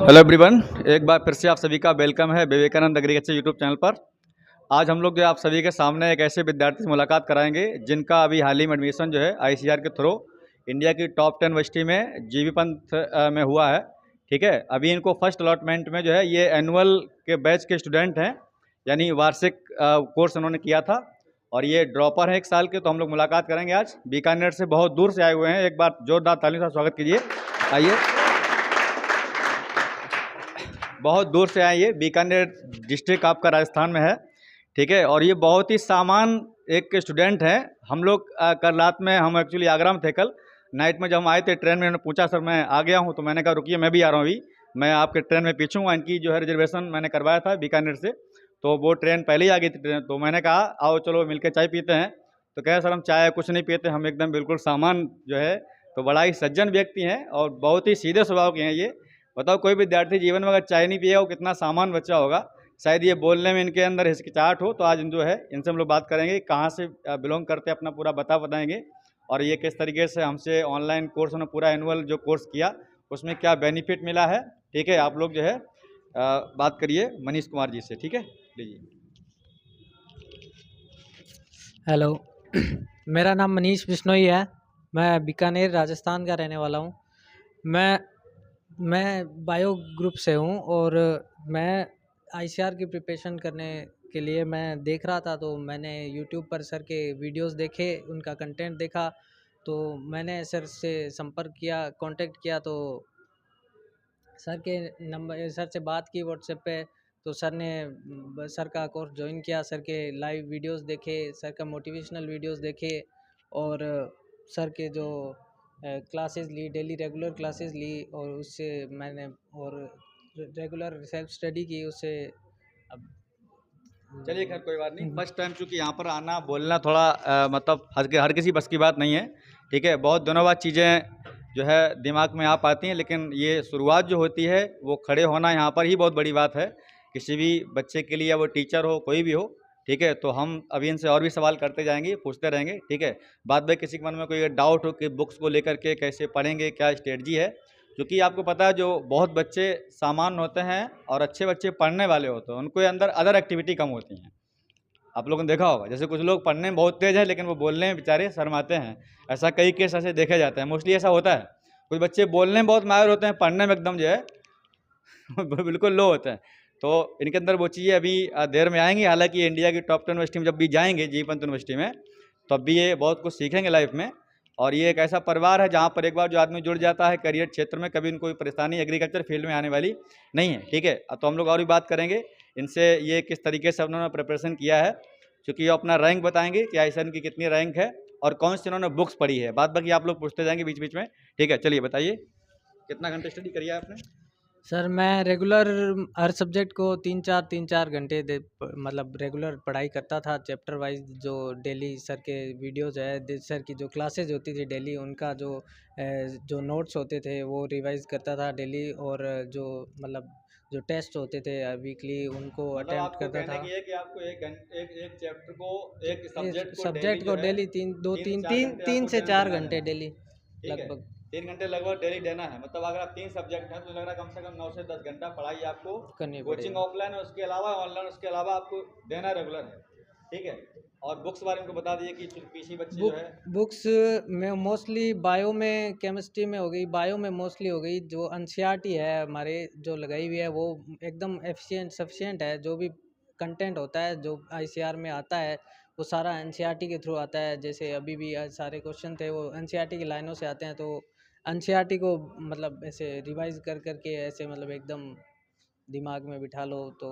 Hello everyone, एक बार फिर से आप सभी का वेलकम है विवेकानंद एग्रीकल्चर यूट्यूब चैनल पर। आज हम लोग जो है आप सभी के सामने एक ऐसे विद्यार्थी से मुलाकात कराएंगे जिनका अभी हाल ही में एडमिशन जो है आईसीआर के थ्रू इंडिया की टॉप 10 यूनिवर्सिटी में जीबी पंत में हुआ है। ठीक है, अभी इनको फर्स्ट अलॉटमेंट में जो है ये एनुअल के बैच के स्टूडेंट हैं, यानी वार्षिक कोर्स उन्होंने किया था और ये ड्रॉपर हैं 1 साल के। तो हम लोग मुलाकात करेंगे आज। बीकानेर से बहुत दूर से आए हुए हैं, एक बार जोरदार ताली से स्वागत कीजिए। आइए, बहुत दूर से आए, ये बीकानेर डिस्ट्रिक्ट आपका राजस्थान में है। ठीक है, और ये बहुत ही सामान्य एक स्टूडेंट हैं। हम लोग कल रात में, हम एक्चुअली आगरा में थे, कल नाइट में जब हम आए थे ट्रेन में, उन्होंने पूछा सर मैं आ गया हूँ, तो मैंने कहा रुकिए मैं भी आ रहा हूँ, अभी मैं आपके ट्रेन में पीछूँगा। इनकी जो है रिजर्वेशन मैंने करवाया था बीकानेर से, तो वो ट्रेन पहले ही आ गई थी ट्रेन। तो मैंने कहा आओ चलो मिलकर चाय पीते हैं। तो कहे सर हम चाय कुछ नहीं पीते, हम एकदम बिल्कुल सामान जो है। तो बड़ा ही सज्जन व्यक्ति हैं और बहुत ही सीधे स्वभाव के हैं ये। बताओ कोई विद्यार्थी जीवन में अगर चाय नहीं पिएगा वो कितना सामान्य बच्चा होगा। शायद ये बोलने में इनके अंदर हिचकिचाहट हो। तो आज जो है इनसे हम लोग बात करेंगे, कहाँ से बिलोंग करते हैं, अपना पूरा बताएंगे और ये किस तरीके से हमसे ऑनलाइन कोर्स उन्होंने पूरा एनुअल जो कोर्स किया उसमें क्या बेनिफिट मिला है। ठीक है, आप लोग जो है बात करिए मनीष कुमार जी से। ठीक है, लीजिए। हेलो मेरा नाम मनीष बिश्नोई है। मैं बीकानेर राजस्थान का रहने वाला हूँ। मैं बायो ग्रुप से हूँ और मैं आईसीआर की प्रिपरेशन करने के लिए मैं देख रहा था, तो मैंने यूट्यूब पर सर के वीडियोस देखे, उनका कंटेंट देखा, तो मैंने सर से संपर्क किया, कांटेक्ट किया। तो सर से बात की व्हाट्सएप पे। तो सर का कोर्स ज्वाइन किया, सर के लाइव वीडियोस देखे, सर का मोटिवेशनल वीडियोस देखे और सर के जो क्लासेस ली, डेली रेगुलर क्लासेस ली और उससे मैंने और रेगुलर सेल्फ स्टडी की उससे। अब चलिए खैर कोई बात नहीं, फर्स्ट टाइम चूंकि यहाँ पर आना बोलना थोड़ा मतलब हर किसी बस की बात नहीं है। ठीक है, बहुत दिनों बाद चीज़ें जो है दिमाग में आ पाती हैं, लेकिन ये शुरुआत जो होती है वो खड़े होना यहाँ पर ही बहुत बड़ी बात है किसी भी बच्चे के लिए, या वो टीचर हो कोई भी हो। ठीक है, तो हम अभी इनसे और भी सवाल करते जाएंगे, पूछते रहेंगे। ठीक है, बाद में किसी के मन में कोई डाउट हो कि बुक्स को लेकर के कैसे पढ़ेंगे, क्या स्ट्रेटजी है, क्योंकि आपको पता है जो बहुत बच्चे सामान्य होते हैं और अच्छे बच्चे पढ़ने वाले होते हैं उनके अंदर अदर एक्टिविटी कम होती हैं। आप लोगों ने देखा होगा, जैसे कुछ लोग पढ़ने में बहुत तेज हैं लेकिन वो बोलने में बेचारे शर्माते हैं। ऐसा कई केस ऐसे देखे जाते हैं, मोस्टली ऐसा होता है। कुछ बच्चे बोलने में बहुत माहिर होते हैं, पढ़ने में एकदम जो है बिल्कुल लो होते हैं। तो इनके अंदर वो चीज़ें अभी देर में आएंगी। हालांकि इंडिया की टॉप 10 यूनिवर्सिटी में जब भी जाएंगे, जीबी पंत यूनिवर्सिटी में, तब भी ये बहुत कुछ सीखेंगे लाइफ में। और ये एक ऐसा परिवार है जहाँ पर एक बार जो आदमी जुड़ जाता है करियर क्षेत्र में, कभी इनको कोई परेशानी एग्रीकल्चर फील्ड में आने वाली नहीं है। ठीक है, तो हम लोग और भी बात करेंगे इनसे, ये किस तरीके से उन्होंने प्रिपरेशन किया है, क्योंकि ये अपना रैंक बताएंगे कि आईसीआर की कितनी रैंक है और कौन सी इन्होंने बुक्स पढ़ी है। बाद बाकी आप लोग पूछते जाएंगे बीच बीच में। ठीक है, चलिए बताइए कितना घंटे स्टडी करी है आपने। सर मैं रेगुलर हर सब्जेक्ट को 3-4 घंटे मतलब रेगुलर पढ़ाई करता था, चैप्टर वाइज। जो डेली सर के वीडियोज़ है, सर की जो क्लासेज होती थी डेली, उनका जो नोट्स होते थे वो रिवाइज करता था डेली। और जो मतलब जो टेस्ट होते थे वीकली, उनको मतलब अटेम्प्ट आपको करता कहने था। की है कि आपको एक चैप्टर को, एक सब्जेक्ट को डेली सब्जेक्ट को जो है डेली तीन दो तीन से तीन चार तीन घंटे तीन आपको से चार देना घंटे है। डेली ठीक है, लगभग 3 घंटे लगभग डेली देना है। मतलब अगर आप 3 सब्जेक्ट हैं तो लग रहा है कम से कम 9 से 10 घंटा पढ़ाई आपको करनी कोचिंग पड़ेगी। ऑफलाइन और उसके अलावा ऑनलाइन, उसके अलावा आपको देना रेगुलर है। ठीक है, और बुक्स बारे में को बता दीजिए कि पीसी बच्चे जो है। बुक्स में मोस्टली बायो में, केमिस्ट्री में हो गई, बायो में मोस्टली हो गई। जो एनसीईआरटी है हमारे जो लगाई हुई है वो एकदम एफिशिएंट सफिशिएंट है। जो भी कंटेंट होता है जो आईसीआर में आता है वो सारा एनसीईआरटी के थ्रू आता है। जैसे अभी भी आज सारे क्वेश्चन थे वो एनसीईआरटी की लाइनों से आते हैं। तो एनसीईआरटी को मतलब ऐसे रिवाइज कर करके ऐसे मतलब एकदम दिमाग में बिठा लो। तो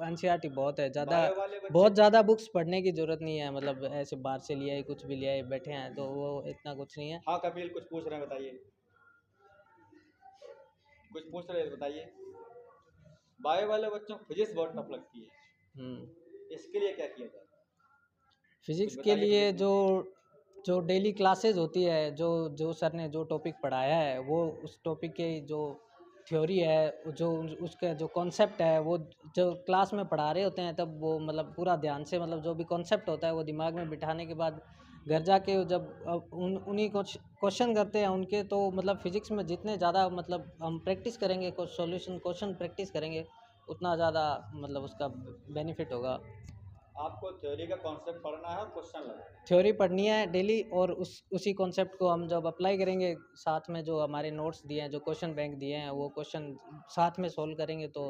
एनसीईआरटी बहुत है ज़्यादा, बायो वाले बच्चे, बहुत ज़्यादा बुक्स पढ़ने की ज़रूरत नहीं है। मतलब ऐसे बाहर से लिया है, कुछ भी लिया है, बैठे हैं, तो वो इतना कुछ नहीं है। हाँ कपिल कुछ पूछ रहे हैं बताइए, कुछ पूछ रहे हैं बताइए। बायो वाले बच्चों को फिजिक्स बहुत टफ लगती है, इसके लिए क्या किया जाए, कुछ फिजिक्स के बताइए लिए फिजिक्स में। जो जो डेली क्लासेज होती है, जो जो सर ने जो टॉपिक पढ़ाया है वो उस टॉपिक के जो थ्योरी है, जो उसका जो कॉन्सेप्ट है, वो जो क्लास में पढ़ा रहे होते हैं तब वो मतलब पूरा ध्यान से, मतलब जो भी कॉन्सेप्ट होता है वो दिमाग में बिठाने के बाद घर जाके जब अब उन्हीं को क्वेश्चन करते हैं उनके, तो मतलब फिजिक्स में जितने ज़्यादा मतलब हम प्रैक्टिस करेंगे, कुछ सॉल्यूशन क्वेश्चन प्रैक्टिस करेंगे, उतना ज़्यादा मतलब उसका बेनिफिट होगा। आपको थ्योरी का कॉन्सेप्ट पढ़ना है और क्वेश्चन लगाना है। थ्योरी पढ़नी है डेली, और उसी कॉन्सेप्ट को हम जब अप्लाई करेंगे, साथ में जो हमारे नोट्स दिए हैं, जो क्वेश्चन बैंक दिए हैं, वो क्वेश्चन साथ में सोल्व करेंगे तो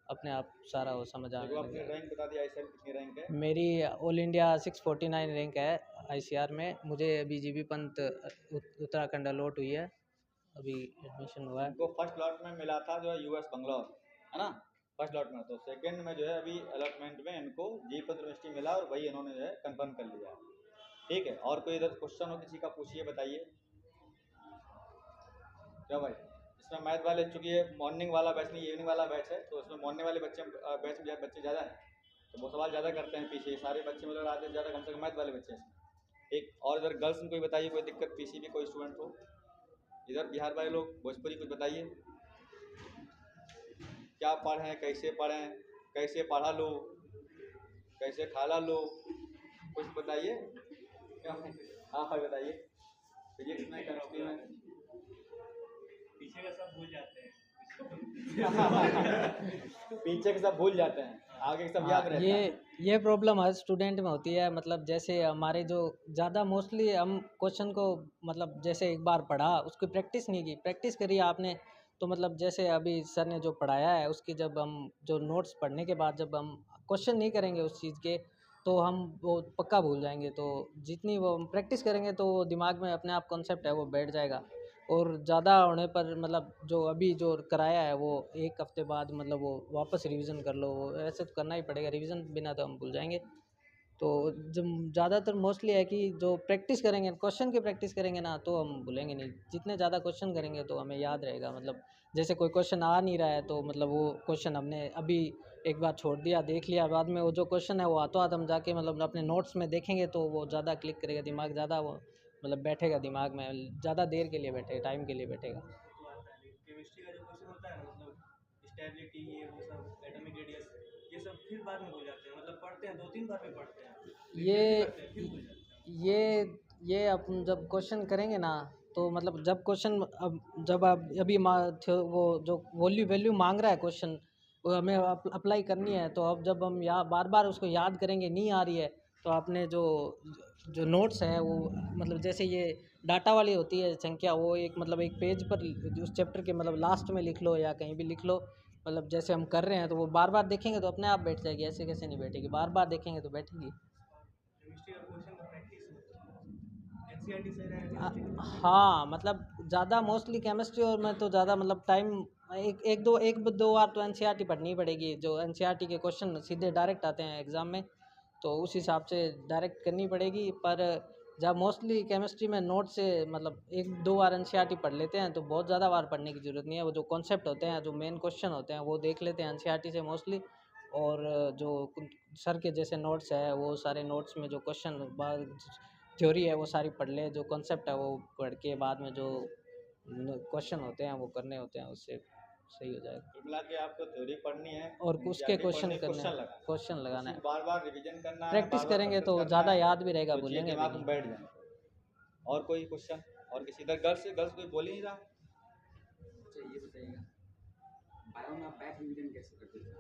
अपने आप सारा वो समझ आने देखो लग अपनी जाएगा। रैंक बता दिया, आईसीआर कितनी रैंक है? मेरी ऑल इंडिया 649 रैंक है आईसीआर में। मुझे अभी जीबी पंत उत्तराखंड अलॉट हुई है, अभी एडमिशन हुआ है। उनको फर्स्ट लॉट में मिला था जो है यूएस बंगलौर, है ना, फर्स्ट लॉट में। तो सेकंड में जो है अभी अलॉटमेंट में इनको जीपत यूनिवर्सिटी मिला और वही इन्होंने जो है कंफर्म कर लिया है। ठीक है, और कोई इधर क्वेश्चन हो किसी का पूछिए, बताइए। क्या भाई, इसमें मैथ वाले, चूंकि ये मॉर्निंग वाला बैच नहीं इवनिंग वाला बैच है, तो इसमें मॉर्निंग वाले बच्चे बैच में बच्चे ज़्यादा हैं, तो वो सवाल ज़्यादा करते हैं पीछे। सारे बच्चे मतलब आते हैं ज़्यादा, कम से कम मैथ वाले बच्चे हैं इसमें। एक और इधर गर्ल्स में कोई बताइए, कोई दिक्कत पीसी भी कोई स्टूडेंट हो इधर, बिहार वाले लोग भोजपुरी कुछ बताइए, क्या पढ़ें, कैसे पढ़ें, कैसे पढ़ा लो, कैसे खाला लो, कुछ बताइए। क्या हाँ भाई बताइए। फिजिक्स में, केमिस्ट्री में पीछे का सब भूल जाते हैं। पीछे के सब भूल जाते हैं, आगे के सब हाँ, याद रहता है। ये प्रॉब्लम हर स्टूडेंट में होती है। मतलब जैसे हमारे जो ज़्यादा मोस्टली हम क्वेश्चन को मतलब जैसे एक बार पढ़ा, उसकी प्रैक्टिस नहीं की, प्रैक्टिस करी आपने तो मतलब जैसे अभी सर ने जो पढ़ाया है उसकी जब हम जो नोट्स पढ़ने के बाद जब हम क्वेश्चन नहीं करेंगे उस चीज़ के, तो हम वो पक्का भूल जाएंगे। तो जितनी वो हम प्रैक्टिस करेंगे तो वो दिमाग में अपने आप कॉन्सेप्ट है वो बैठ जाएगा। और ज़्यादा होने पर मतलब जो अभी जो कराया है वो एक हफ्ते बाद मतलब वो वापस रिवीजन कर लो, वो ऐसे तो करना ही पड़ेगा, रिवीजन बिना तो हम भूल जाएंगे। तो जब ज़्यादातर मोस्टली है कि जो प्रैक्टिस करेंगे, क्वेश्चन की प्रैक्टिस करेंगे ना, तो हम भूलेंगे नहीं। जितने ज़्यादा क्वेश्चन करेंगे तो हमें याद रहेगा। मतलब जैसे कोई क्वेश्चन आ नहीं रहा है तो मतलब वो क्वेश्चन हमने अभी एक बार छोड़ दिया, देख लिया, बाद में वो जो क्वेश्चन है वो हाथों हाथ हम जाके मतलब अपने नोट्स में देखेंगे तो वो ज़्यादा क्लिक करेगा दिमाग, ज़्यादा वो मतलब बैठेगा दिमाग में, ज़्यादा देर के लिए बैठेगा, टाइम के लिए बैठेगा। तो आता है केमिस्ट्री का जो क्वेश्चन होता है ना, मतलब स्टेबिलिटी, ये वो सब एटॉमिक रेडियस, ये सब फिर बाद में भूल जाते हैं। मतलब पढ़ते हैं 2-3 बार में पढ़ते हैं, ये रिवीजन करते हैं, फिर भूल जाते हैं। ये ये अपन जब क्वेश्चन करेंगे ना, तो मतलब जब क्वेश्चन अब जब आप अभी वो जो वैल्यू मांग रहा है क्वेश्चन, वो हमें अप्लाई करनी है, तो अब जब हम बार बार उसको याद करेंगे, नहीं आ रही है, तो आपने जो जो नोट्स है वो मतलब जैसे ये डाटा वाली होती है संख्या, वो एक मतलब एक पेज पर उस चैप्टर के मतलब लास्ट में लिख लो या कहीं भी लिख लो। मतलब जैसे हम कर रहे हैं तो वो बार बार देखेंगे तो अपने आप बैठ जाएगी, ऐसे कैसे नहीं बैठेगी, बार बार देखेंगे तो बैठेगी। केमिस्ट्री का क्वेश्चन का प्रैक्टिस एनसीईआरटी से रहे हाँ केमिस्ट्री। हाँ, मतलब ज़्यादा मोस्टली केमिस्ट्री और मैं तो ज़्यादा मतलब टाइम एक दो बार तो एनसीईआरटी पढ़नी ही पड़ेगी। जो एनसीईआरटी के क्वेश्चन सीधे डायरेक्ट आते हैं एग्ज़ाम में, तो उस हिसाब से डायरेक्ट करनी पड़ेगी। पर जब मोस्टली केमिस्ट्री में नोट से मतलब एक दो बार एनसीईआरटी पढ़ लेते हैं तो बहुत ज़्यादा बार पढ़ने की ज़रूरत नहीं है। वो जो कॉन्सेप्ट होते हैं, जो मेन क्वेश्चन होते हैं, वो देख लेते हैं एनसीईआरटी से मोस्टली। और जो सर के जैसे नोट्स है, वो सारे नोट्स में जो क्वेश्चन थ्योरी है वो सारी पढ़ ले, जो कॉन्सेप्ट है वो पढ़ के बाद में जो क्वेश्चन होते हैं वो करने होते हैं, उससे सही हो जाएगा। कुल मिला के आपको थ्योरी पढ़नी है, और उसके एनसीईआरटी क्वेश्चन पढ़नी, करने हैं, क्वेश्चन लगाना उसी है, को बार बार रिवीजन करना है, प्रैक्टिस बार बार करेंगे प्रैक्टिस तो करना ज़्यादा है, याद भी रहेगा, तो चीज़ें भूलेंगे भी दिमाग नहीं। में बैठ जाए। और कोई क्वेश्चन, और किसी इधर गर्ल्स कोई बोल ही नहीं रहा। अच्छा ये बताइएगा, बायो में आप बैक रिवीजन कैसे करते थे?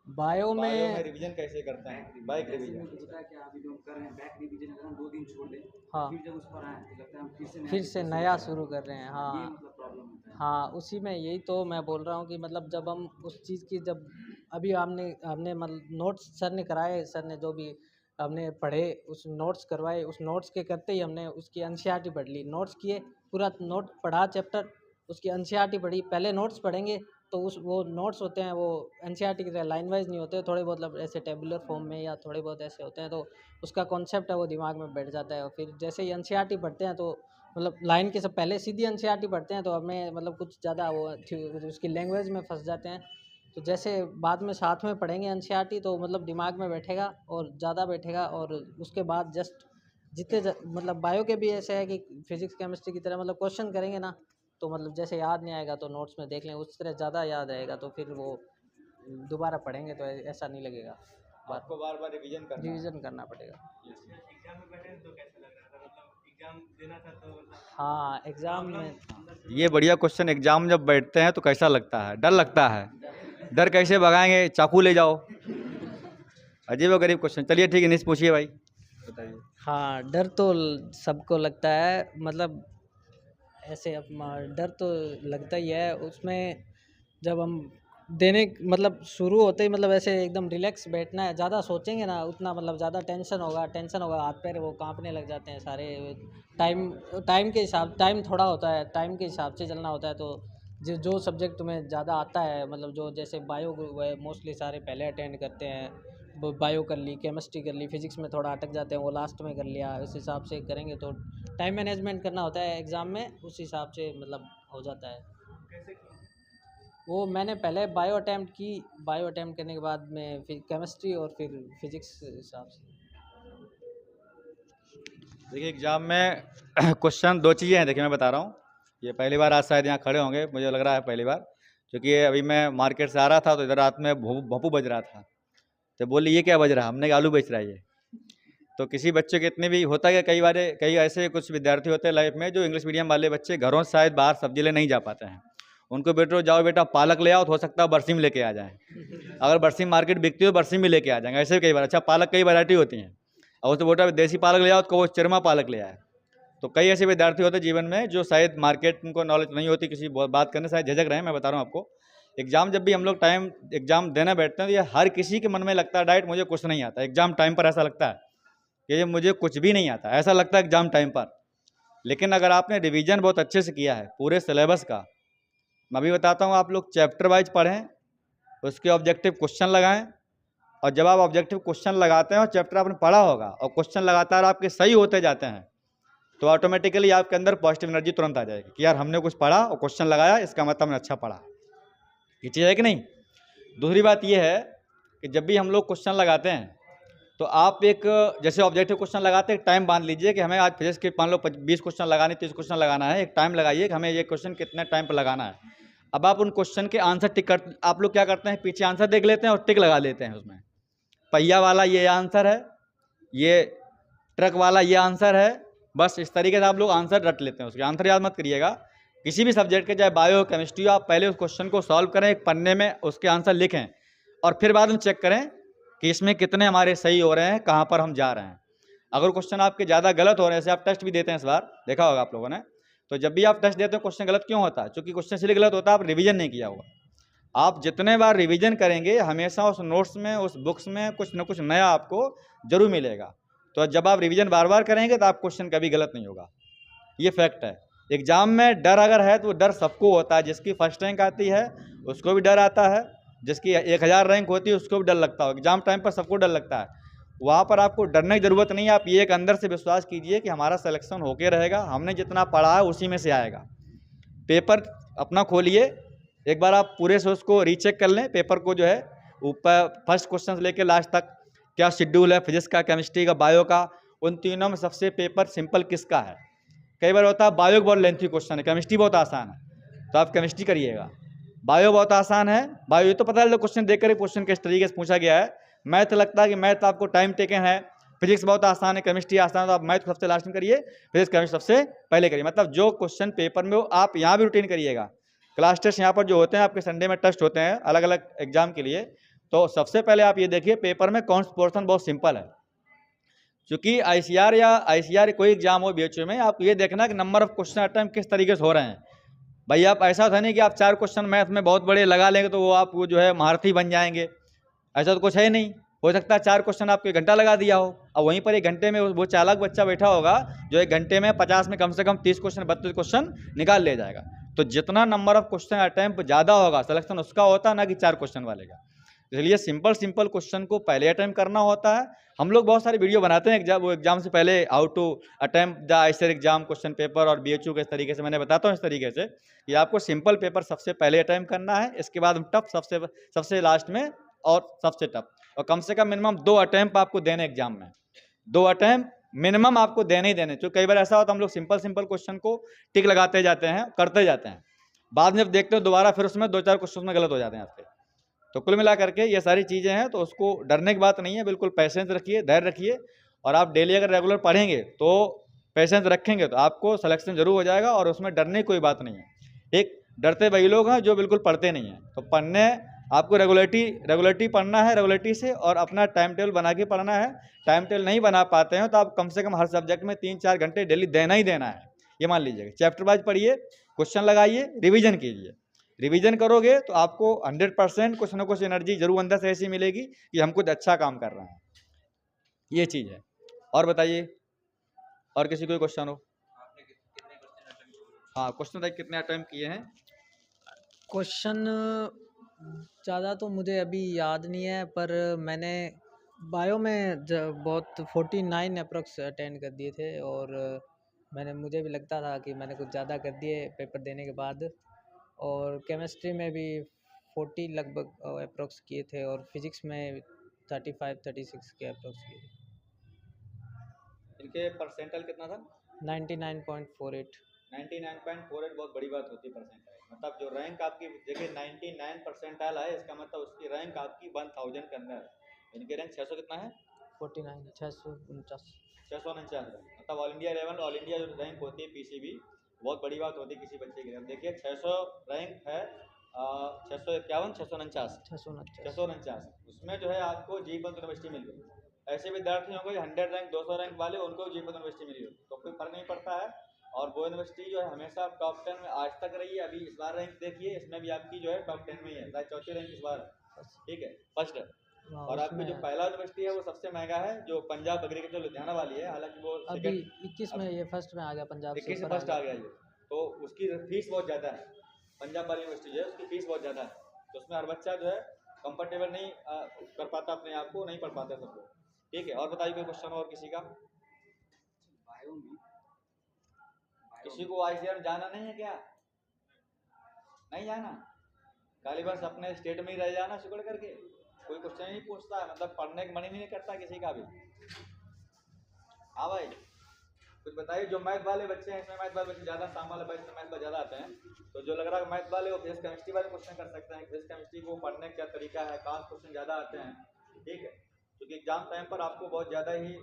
बायो बायो में में रिवीजन कैसे करते हैं? बाइक जैसे रिवीजन। मेरे को पता है कि अभी जो हम कर रहे हैं बैक रिवीजन, अगर हम 2 दिन छोड़ दें हाँ, फिर जब उस पर आए तो लगता है हम फिर से नया शुरू कर रहे हैं। ये हाँ मतलब प्रॉब्लम होता है। हाँ, उसी में यही तो मैं बोल रहा हूँ कि मतलब जब हम उस चीज़ की जब अभी हमने हमने मतलब नोट्स सर ने कराए, सर ने जो भी हमने पढ़े उस नोट्स करवाए, उस नोट्स के करते ही हमने उसकी एनसीईआरटी पढ़ ली, नोट्स किए, पूरा नोट पढ़ा चैप्टर, उसकी एनसीईआरटी पढ़ी। पहले नोट्स पढ़ेंगे तो उस वो नोट्स होते हैं वो एनसीईआरटी की तरह लाइन वाइज नहीं होते, थोड़े बहुत मतलब ऐसे टेबुलर फॉर्म में या थोड़े बहुत ऐसे होते हैं, तो उसका कॉन्सेप्ट है वो दिमाग में बैठ जाता है। और फिर जैसे ही एनसीईआरटी पढ़ते हैं तो मतलब लाइन के सब पहले सीधी एनसीईआरटी पढ़ते हैं तो हमें मतलब कुछ ज़्यादा वो उसकी लैंग्वेज में फंस जाते हैं। तो जैसे बाद में साथ में पढ़ेंगे एनसीईआरटी तो मतलब दिमाग में बैठेगा और ज़्यादा बैठेगा। और उसके बाद जस्ट मतलब बायो के भी ऐसे है कि फिजिक्स केमिस्ट्री की तरह मतलब क्वेश्चन करेंगे ना, तो मतलब जैसे याद नहीं आएगा तो नोट्स में देख लें, उस तरह ज़्यादा याद रहेगा, तो फिर वो दोबारा पढ़ेंगे तो ऐसा नहीं लगेगा, बार आपको बार बार रिवीजन करना है। रिवीजन करना पड़ेगा। एग्जाम में बैठे तो कैसा लग रहा था? एग्जाम देना था तो मतलब हाँ एग्ज़ाम में अंदर से ये बढ़िया क्वेश्चन। एग्जाम जब बैठते हैं तो कैसा लगता है? डर लगता है। डर कैसे भगाएंगे? चाकू ले जाओ। अजीब व गरीब क्वेश्चन। चलिए ठीक है, निश पूछिए भाई, बताइए। हाँ डर तो सबको लगता है, मतलब ऐसे अब डर तो लगता ही है उसमें। जब हम देने मतलब शुरू होते ही मतलब ऐसे एकदम रिलैक्स बैठना है, ज़्यादा सोचेंगे ना उतना मतलब ज़्यादा टेंशन होगा, हाथ पैर वो कांपने लग जाते हैं सारे। टाइम टाइम के हिसाब टाइम थोड़ा होता है, टाइम के हिसाब से चलना होता है। तो जो जो सब्जेक्ट तुम्हें ज़्यादा आता है, मतलब जो जैसे बायो मोस्टली सारे पहले अटेंड करते हैं, वो बायो कर ली, केमिस्ट्री कर ली, फिजिक्स में थोड़ा अटक जाते हैं वो लास्ट में कर लिया, उस हिसाब से करेंगे तो टाइम मैनेजमेंट करना होता है एग्ज़ाम में, उस हिसाब से मतलब हो जाता है। कैसे किया? वो मैंने पहले बायो अटैम्प्ट की, बायो अटैम्प्ट करने के बाद में फिर केमिस्ट्री और फिर फिजिक्स हिसाब से। देखिए एग्जाम में क्वेश्चन दो चीज़ें हैं। देखिए मैं बता रहा हूँ, ये पहली बार आज शायद यहाँ खड़े होंगे, मुझे लग रहा है पहली बार, क्योंकि ये अभी मैं मार्केट से आ रहा था तो इधर रात में भोपू बज रहा था, तो बोली ये क्या बज रहा है? हमने कहा आलू बेच रहा है ये। तो किसी बच्चे के इतने भी होता है कि कई बार कई ऐसे कुछ विद्यार्थी होते हैं लाइफ में जो इंग्लिश मीडियम वाले बच्चे घरों से शायद बाहर सब्जी ले नहीं जा पाते हैं। उनको बेटो जाओ बेटा पालक ले आओ, तो हो सकता है बरसीम लेके आ जाएँ। अगर बरसीम मार्केट बिकती हो बरसीम भी लेके आ जाएंगे, ऐसे भी कई बार। अच्छा पालक कई वैरायटी होती हैं, और उससे बेटा देसी पालक ले आओ तो वो चरमा पालक ले आए। तो कई ऐसे विद्यार्थी होते हैं जीवन में जो शायद मार्केट उनको नॉलेज नहीं होती, किसी बात करने शायद झिझक रहे हैं। मैं बता रहा हूँ आपको, एग्जाम जब भी हम लोग टाइम एग्जाम देने बैठते हैं तो ये हर किसी के मन में लगता है डाइट मुझे कुछ नहीं आता। एग्जाम टाइम पर ऐसा लगता है कि ये मुझे कुछ भी नहीं आता, ऐसा लगता है एग्जाम टाइम पर। लेकिन अगर आपने रिवीजन बहुत अच्छे से किया है पूरे सिलेबस का, मैं अभी बताता हूँ, आप लोग चैप्टर वाइज पढ़ें, उसके ऑब्जेक्टिव क्वेश्चन लगाएं, और जब आप ऑब्जेक्टिव क्वेश्चन लगाते हैं और चैप्टर आपने पढ़ा होगा और क्वेश्चन लगातार आपके सही होते जाते हैं, तो ऑटोमेटिकली आपके अंदर पॉजिटिव एनर्जी तुरंत आ जाएगी कि यार हमने कुछ पढ़ा और क्वेश्चन लगाया, इसका मतलब हमने अच्छा पढ़ा। ये चीज़ है कि नहीं? दूसरी बात ये है कि जब भी हम लोग क्वेश्चन लगाते हैं तो आप एक जैसे ऑब्जेक्टिव क्वेश्चन लगाते हैं, एक टाइम बांध लीजिए कि हमें आज फिजिक्स के मान लो 20 क्वेश्चन लगाने, 30 क्वेश्चन लगाना है। एक टाइम लगाइए कि हमें ये क्वेश्चन कितने टाइम पर लगाना है। अब आप उन क्वेश्चन के आंसर टिक कर, आप लोग क्या करते हैं, पीछे आंसर देख लेते हैं और टिक लगा लेते हैं उसमें। पहिया वाला ये आंसर है, ये ट्रक वाला ये आंसर है, बस इस तरीके से आप लोग आंसर रट लेते हैं। उसके आंसर याद मत करिएगा। किसी भी सब्जेक्ट के, चाहे बायो केमिस्ट्री, आप पहले उस क्वेश्चन को सॉल्व करें, एक पन्ने में उसके आंसर लिखें, और फिर बाद में चेक करें कि इसमें कितने हमारे सही हो रहे हैं, कहाँ पर हम जा रहे हैं। अगर क्वेश्चन आपके ज़्यादा गलत हो रहे हैं, जैसे आप टेस्ट भी देते हैं इस बार, देखा होगा आप लोगों ने, तो जब भी आप टेस्ट देते हो क्वेश्चन गलत क्यों होता है? क्योंकि क्वेश्चन इसलिए गलत होता है आप रिवीजन नहीं किया होगा। आप जितने बार रिवीजन करेंगे हमेशा उस नोट्स में, उस बुक्स में कुछ न कुछ नया आपको जरूर मिलेगा। तो जब आप रिवीजन बार बार करेंगे तो आप क्वेश्चन कभी गलत नहीं होगा, ये फैक्ट है। एग्जाम में डर अगर है तो वो डर सबको होता है। जिसकी फर्स्ट रैंक आती है उसको भी डर आता है, जिसकी 1000 रैंक होती है उसको भी डर लगता है। एग्जाम टाइम पर सबको डर लगता है, वहाँ पर आपको डरने की ज़रूरत नहीं है। आप ये एक अंदर से विश्वास कीजिए कि हमारा सिलेक्शन होके रहेगा, हमने जितना पढ़ा है उसी में से आएगा। पेपर अपना खोलिए, एक बार आप पूरे से उसको रीचेक कर लें पेपर को, जो है ऊपर फर्स्ट क्वेश्चन से लेकर लास्ट तक क्या शेड्यूल है, फिजिक्स का, केमिस्ट्री का, बायो का, उन तीनों में सबसे पेपर सिंपल किसका है। कई बार होता है बायो बहुत लेंथी क्वेश्चन है, केमिस्ट्री बहुत आसान है, तो आप केमिस्ट्री करिएगा। बायो बहुत आसान है, बायो ये तो पता है क्वेश्चन देख कर क्वेश्चन किस तरीके से पूछा गया है। मैथ लगता है कि मैथ आपको टाइम टेकन है, फिजिक्स बहुत आसान है, केमिस्ट्री आसान है, तो आप मैथ सबसे लास्ट में करिए, फिजिक्स केमिस्ट्री सबसे पहले करिए। मतलब जो क्वेश्चन पेपर में हो आप यहाँ भी रूटीन करिएगा। क्लास टेस्ट यहाँ पर जो होते हैं आपके संडे में टेस्ट होते हैं अलग अलग एग्जाम के लिए, तो सबसे पहले आप ये देखिए पेपर में कौन सा पोर्शन बहुत सिंपल है। क्योंकि आईसीआर या आईसीआर कोई एग्जाम हो बीएचयू में, आप ये देखना कि नंबर ऑफ क्वेश्चन अटेम्प्ट किस तरीके से हो रहे हैं। भाई आप ऐसा था नहीं कि आप 4 क्वेश्चन मैथ में बहुत बड़े लगा लेंगे तो वो आप वो जो है महारथी बन जाएंगे, ऐसा तो कुछ है नहीं। हो सकता है 4 क्वेश्चन आपको 1 घंटा लगा दिया हो, और वहीं पर 1 घंटे में वो चालाक बच्चा बैठा होगा जो 1 घंटे में 50 में कम से कम 30 क्वेश्चन 32 क्वेश्चन निकाल ले जाएगा। तो जितना नंबर ऑफ क्वेश्चन अटेम्प्ट ज़्यादा होगा सिलेक्शन उसका होता है, ना कि 4 क्वेश्चन वाले का। इसलिए सिंपल क्वेश्चन को पहले अटेम्प्ट करना होता है। हम लोग बहुत सारी वीडियो बनाते हैं एग्जाम से पहले, how to attempt the ICR exam question paper और बीएचयू के इस तरीके से मैंने बताता हूँ इस तरीके से कि आपको सिंपल पेपर सबसे पहले अटेम्प्ट करना है, इसके बाद टफ सबसे लास्ट में और सबसे टफ। और कम से कम मिनिमम 2 अटेम्प्ट आपको देने एग्जाम में, 2 अटेम्प्ट मिनिमम आपको देने ही देने। क्योंकि कई बार ऐसा होता है हम लोग सिंपल क्वेश्चन को टिक लगाते जाते हैं, करते जाते हैं, बाद में जब देखते हो दोबारा फिर उसमें 2-4 क्वेश्चन में गलत हो जाते हैं आपके। तो कुल मिला करके ये सारी चीज़ें हैं, तो उसको डरने की बात नहीं है, बिल्कुल पेशेंस रखिए, धैर्य रखिए, और आप डेली अगर रेगुलर पढ़ेंगे तो पेशेंस रखेंगे तो आपको सिलेक्शन जरूर हो जाएगा, और उसमें डरने की कोई बात नहीं है। एक डरते वही लोग हैं जो बिल्कुल पढ़ते नहीं हैं। तो पढ़ने आपको रेगुलरिटी पढ़ना है, रेगुलरिटी से, और अपना टाइम टेबल बना के पढ़ना है। टाइम टेबल नहीं बना पाते हैं तो आप कम से कम हर सब्जेक्ट में 3-4 घंटे डेली देना ही देना है, ये मान लीजिएगा। चैप्टर वाइज पढ़िए, क्वेश्चन लगाइए, रिवीजन कीजिए। रिवीजन करोगे तो आपको 100% कुछ ना कुछ एनर्जी जरूर अंदर से ऐसी मिलेगी कि हम कुछ अच्छा काम कर रहे हैं, ये चीज़ है। और बताइए, और किसी कोई क्वेश्चन हो? हाँ, क्वेश्चन बताइए कितने अटेम्प्ट किए हैं? क्वेश्चन ज़्यादा तो मुझे अभी याद नहीं है, पर मैंने बायो में बहुत 49 अप्रोक्स अटेंड कर दिए थे, और मुझे भी लगता था कि मैंने कुछ ज़्यादा कर दिए पेपर देने के बाद। और केमिस्ट्री में भी 40 लगभग अप्रोक्स किए थे, और फिजिक्स में 35-36 के अप्रोक्स किए थे। इनके परसेंटाइल कितना था? 99.48। 99.48 बहुत बड़ी बात होती है परसेंटाइल, मतलब जो रैंक आपकी देखिए 99 परसेंटाइल है, इसका मतलब उसकी रैंक आपकी 1000 के अंदर है। इनके रैंक 600 कितना है? 49 649। 649, मतलब all India level, all India जो रैंक होती है पीसीबी, बहुत बड़ी बात होती है किसी बच्चे के लिए। अब देखिए 600 रैंक है, 651, 649, उसमें जो है आपको जी पंत यूनिवर्सिटी मिल गई। ऐसे विद्यार्थी होंगे 100 रैंक 200 रैंक वाले, उनको जी पंत यूनिवर्सिटी मिली हो, तो कोई फर्क नहीं पड़ता है। और वो यूनिवर्सिटी जो है हमेशा टॉप 10 में आज तक रही है। अभी इस बार रैंक देखिए, इसमें भी आपकी जो है टॉप 10 में ही है, शायद चौथी रैंक इस बार है, ठीक है, फर्स्ट है। और आपकी जो पहला यूनिवर्सिटी है वो सबसे महंगा है, जो पंजाब एग्रीकल्चर लुधियाना वाली है, हालांकि वो अभी 21 में ये फर्स्ट में आ गया, पंजाब से 21 में फर्स्ट आ गया ये, तो उसकी फीस बहुत ज़्यादा है। पंजाब वाली यूनिवर्सिटी जो है उसकी फीस बहुत ज़्यादा है, तो उसमें हर बच्चा जो है कंफर्टेबल नहीं कर पाता, अपने आप को नहीं पढ़ पाता सब लोग, ठीक है। और बताइए कोई क्वेश्चन और किसी का? बायो में किसी को आईसीआर जाना नहीं है क्या? नहीं जाना, खाली बस अपने स्टेट में ही रह जाना शुक्र करके, कोई क्वेश्चन ही नहीं पूछता है, मतलब पढ़ने का मन ही नहीं करता किसी का भी। हाँ भाई, कुछ बताइए। जो मैथ वाले बच्चे हैं, इसमें मैथ वाले बच्चे ज़्यादा, शाम वाले बच्चे मैथ ज़्यादा आते हैं, तो जो लग रहा है मैथ वाले वो फिजिक्स केमिस्ट्री वाले क्वेश्चन कर सकते हैं। फिजिक्स केमिस्ट्री को पढ़ने का तरीका है, कहाँ क्वेश्चन ज़्यादा आते हैं, ठीक है, क्योंकि एग्जाम टाइम पर आपको बहुत ज़्यादा ही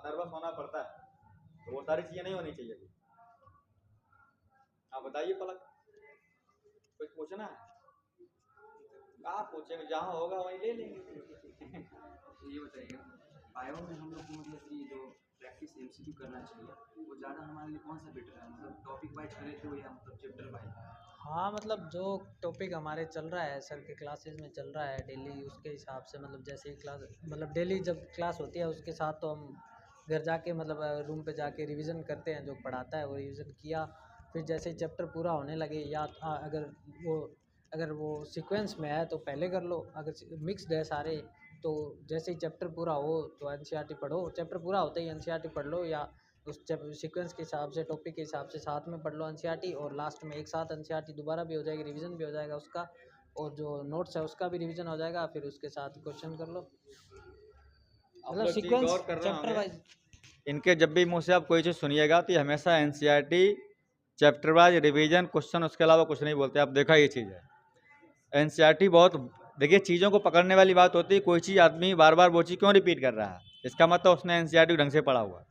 नर्वस होना पड़ता है, तो वो सारी चीज़ें नहीं होनी चाहिए। हाँ बताइए पलक, कुछ पूछना है? कहाँ पूछेंगे, जहाँ होगा वहीं ले लेंगे। तो ये बताइएगा, बायो में हम लोग को मतलब कि जो प्रैक्टिस एमसीक्यू करना चाहिए वो ज़्यादा हमारे लिए कौन सा बेटर है, मतलब टॉपिक वाइज करें तो या मतलब चैप्टर वाइज? हाँ, मतलब जो टॉपिक हमारे चल रहा है, सर के क्लासेस में चल रहा है डेली, उसके हिसाब से, मतलब जैसे ही क्लास, मतलब डेली जब क्लास होती है उसके साथ तो हम घर जाके, मतलब रूम पे जाके रिवीजन करते हैं, जो पढ़ाता है वो रिवीजन किया। फिर जैसे ही चैप्टर पूरा होने लगे, या अगर वो सीक्वेंस में है तो पहले कर लो, अगर मिक्सड है सारे तो जैसे ही चैप्टर पूरा हो तो एनसीईआरटी पढ़ो, चैप्टर पूरा होते ही एनसीईआरटी पढ़ लो, या उस सीक्वेंस के हिसाब से, टॉपिक के हिसाब से साथ में पढ़ लो एनसीईआरटी, और लास्ट में एक साथ एनसीईआरटी दोबारा भी हो जाएगी, रिवीजन भी हो जाएगा उसका, और जो नोट्स है उसका भी रिवीजन हो जाएगा, फिर उसके साथ क्वेश्चन कर लो, मतलब सीक्वेंस चैप्टर वाइज। इनके जब भी मुँह से आप कोई चीज़ सुनिएगा तो ये हमेशा NCERT chapter wise revision question, उसके अलावा कुछ नहीं बोलते। आप देखा ये चीज़ है, एनसीईआरटी बहुत, देखिए चीज़ों को पकड़ने वाली बात होती है। कोई चीज़ आदमी बार बार वो चीज़ क्यों रिपीट कर रहा है, इसका मतलब उसने एनसीईआरटी ढंग से पढ़ा हुआ है।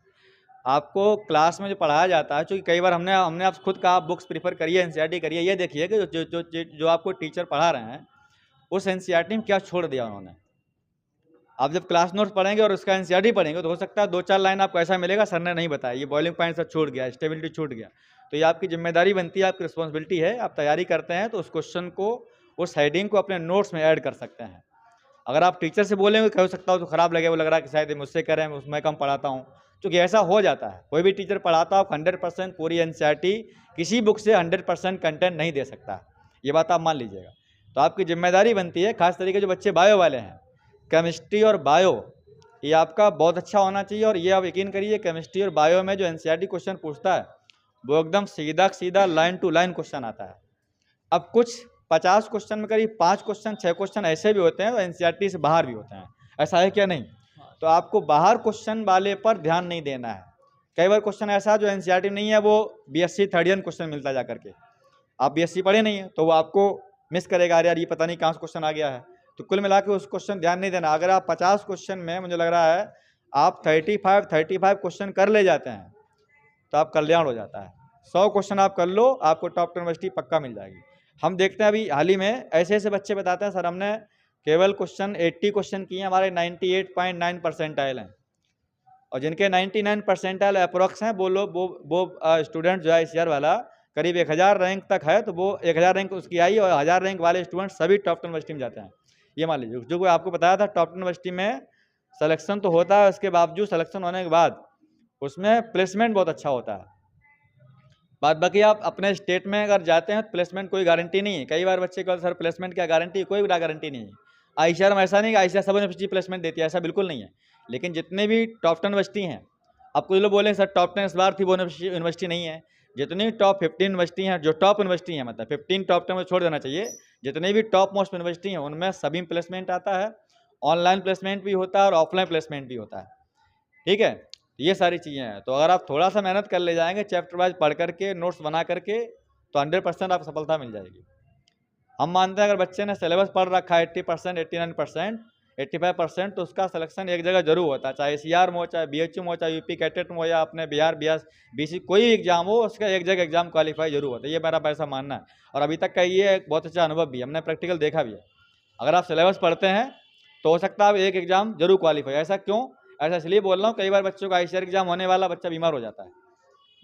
आपको क्लास में जो पढ़ाया जाता है, क्योंकि कई बार हमने आपसे खुद कहा बुक्स प्रीफर करिए, एनसीईआरटी करिए, ये देखिए कि जो आपको टीचर पढ़ा रहे हैं उस एनसीईआरटी में क्या छोड़ दिया उन्होंने। आप जब क्लास नोट्स पढ़ेंगे और उसका एनसीईआरटी पढ़ेंगे तो हो सकता है 2-4 लाइन आपको ऐसा मिलेगा सर ने नहीं बताया, ये बॉइलिंग पॉइंट सब छूट गया, स्टेबिलिटी छूट गया। तो ये आपकी जिम्मेदारी बनती है, आपकी रिस्पॉन्सिबिलिटी है। आप तैयारी करते हैं तो उस क्वेश्चन को, उस हेडिंग को अपने नोट्स में ऐड कर सकते हैं। अगर आप टीचर से बोलेंगे कह सकता हो तो ख़राब लगे, वो लग रहा है कि शायद मुझसे करें, मैं कम पढ़ाता हूँ, क्योंकि ऐसा हो जाता है। कोई भी टीचर पढ़ाता हो 100% पूरी एनसीईआरटी किसी बुक से 100% कंटेंट नहीं दे सकता, ये बात आप मान लीजिएगा। तो आपकी जिम्मेदारी बनती है, खास तरीके जो बच्चे बायो वाले हैं, केमिस्ट्री और बायो ये आपका बहुत अच्छा होना चाहिए। और ये आप यकीन करिए, केमिस्ट्री और बायो में जो एनसीईआरटी क्वेश्चन पूछता है वो एकदम सीधा सीधा लाइन टू लाइन क्वेश्चन आता है। अब कुछ 50 क्वेश्चन में करीब 5 क्वेश्चन 6 क्वेश्चन ऐसे भी होते हैं तो एनसीईआरटी से बाहर भी होते हैं, ऐसा है क्या नहीं? तो आपको बाहर क्वेश्चन वाले पर ध्यान नहीं देना है। कई बार क्वेश्चन ऐसा जो एनसीईआरटी नहीं है, वो बीएससी थर्ड ईयर क्वेश्चन मिलता है जाकर के, आप बीएससी पढ़े नहीं है तो वो आपको मिस करेगा, यार ये पता नहीं कहाँ से क्वेश्चन आ गया है। तो कुल मिला के उस क्वेश्चन ध्यान नहीं देना। अगर आप 50 क्वेश्चन में मुझे लग रहा है आप 35 क्वेश्चन कर ले जाते हैं तो आप कल्याण हो जाता है। 100 क्वेश्चन आप कर लो, आपको टॉप 10 यूनिवर्सिटी पक्का मिल जाएगी। हम देखते हैं अभी हाल ही में ऐसे ऐसे बच्चे बताते हैं सर हमने केवल क्वेश्चन 80 क्वेश्चन किए, हमारे 98.9 परसेंटाइल हैं, और जिनके 99 परसेंटाइल अप्रोक्स हैं वो लोग वो स्टूडेंट जो है इस ईयर वाला करीब 1000 रैंक तक है, तो वो 1000 रैंक उसकी आई और 1000 रैंक वाले स्टूडेंट सभी टॉप 10 यूनिवर्सिटी में जाते हैं। ये मान लीजिए जो कोई आपको बताया था टॉप 10 यूनिवर्सिटी में सिलेक्शन तो होता है, उसके बावजूद सिलेक्शन होने के बाद उसमें प्लेसमेंट बहुत अच्छा होता है। बात बाकी आप अपने स्टेट में अगर जाते हैं तो प्लेसमेंट कोई गारंटी नहीं है। कई बार बच्चे कहते सर प्लेसमेंट क्या गारंटी, कोई भी गारंटी नहीं है। आईसीआर में ऐसा नहीं कि आईसीआर सब यूनिवर्सिटी प्लेसमेंट देती है, ऐसा बिल्कुल नहीं है। लेकिन जितने भी टॉप 10 यूनिवर्सिटी हैं, आप कुछ लोग बोले सर टॉप 10 इस बार थी वो यूनिवर्सिटी नहीं है, जितनी टॉप 15 यूनिवर्सिटी हैं, जो टॉप यूनिवर्सिटी हैं, मतलब 15 टॉप 10 में छोड़ देना चाहिए, जितने भी टॉप मोस्ट यूनिवर्सिटी हैं उनमें सभी में प्लेसमेंट आता है। ऑनलाइन प्लेसमेंट भी होता है और ऑफलाइन प्लेसमेंट भी होता है, ठीक है। ये सारी चीज़ें हैं, तो अगर आप थोड़ा सा मेहनत कर ले जाएंगे चैप्टर वाइज पढ़ करके नोट्स बना करके, तो 100% आपको सफलता मिल जाएगी। हम मानते हैं अगर बच्चे ने सिलेबस पढ़ रखा है 80%, 89%, 85%, तो उसका सिलेक्शन एक जगह जरूर होता है, चाहे सीआर में हो, चाहे बीएचयू में हो, चाहे यूपी कैटेट में हो, या अपने बिहार बीसी कोई एग्जाम हो, उसका एक जगह एग्जाम क्वालिफाई जरूर होता है। ये मेरा ऐसा मानना है, और अभी तक का ये एक बहुत अच्छा अनुभव भी है, हमने प्रैक्टिकल देखा भी है। अगर आप सिलेबस पढ़ते हैं तो हो सकता है आप एक एग्जाम जरूर क्वालिफाई। ऐसा क्यों? ऐसा इसलिए बोल रहा हूँ, कई बार बच्चों का आईसीआर एग्जाम होने वाला बच्चा बीमार हो जाता है,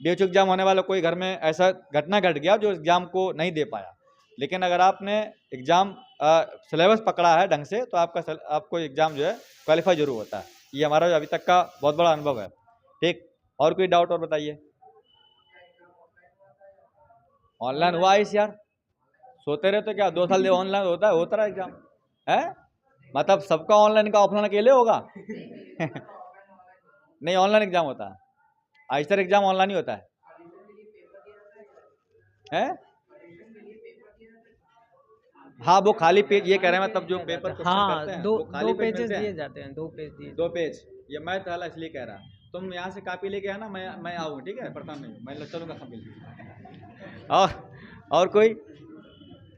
बीएचयू एग्जाम होने वाला कोई घर में ऐसा घटना घट गया जो एग्जाम को नहीं दे पाया। लेकिन अगर आपने एग्जाम सिलेबस पकड़ा है ढंग से, तो आपको एग्जाम जो है क्वालिफाई जरूर होता है। ये हमारा अभी तक का बहुत बड़ा अनुभव है, ठीक। और कोई डाउट और बताइए। ऑनलाइन हुआ आईसीआर? सोते रहे तो क्या 2 साल ऑनलाइन होता रहा एग्जाम है? मतलब सबका ऑनलाइन का ऑफलाइन अकेले होगा? नहीं, ऑनलाइन एग्जाम होता है, आईसीआर एग्जाम ऑनलाइन ही होता है? हाँ, वो खाली पेज ये कह रहे हैं, मतलब जो पेपर क्वेश्चन करते हैं दो वो खाली पेज पेजेस मिलते हैं? दिए जाते हैं, 2 पेज दिए। 2 पेज, ये मैं तो इसलिए कह रहा, तुम यहाँ से कॉपी लेके आना, मैं आऊँ, ठीक है, परेशान नहीं, मैं चलूँगा कॉपी।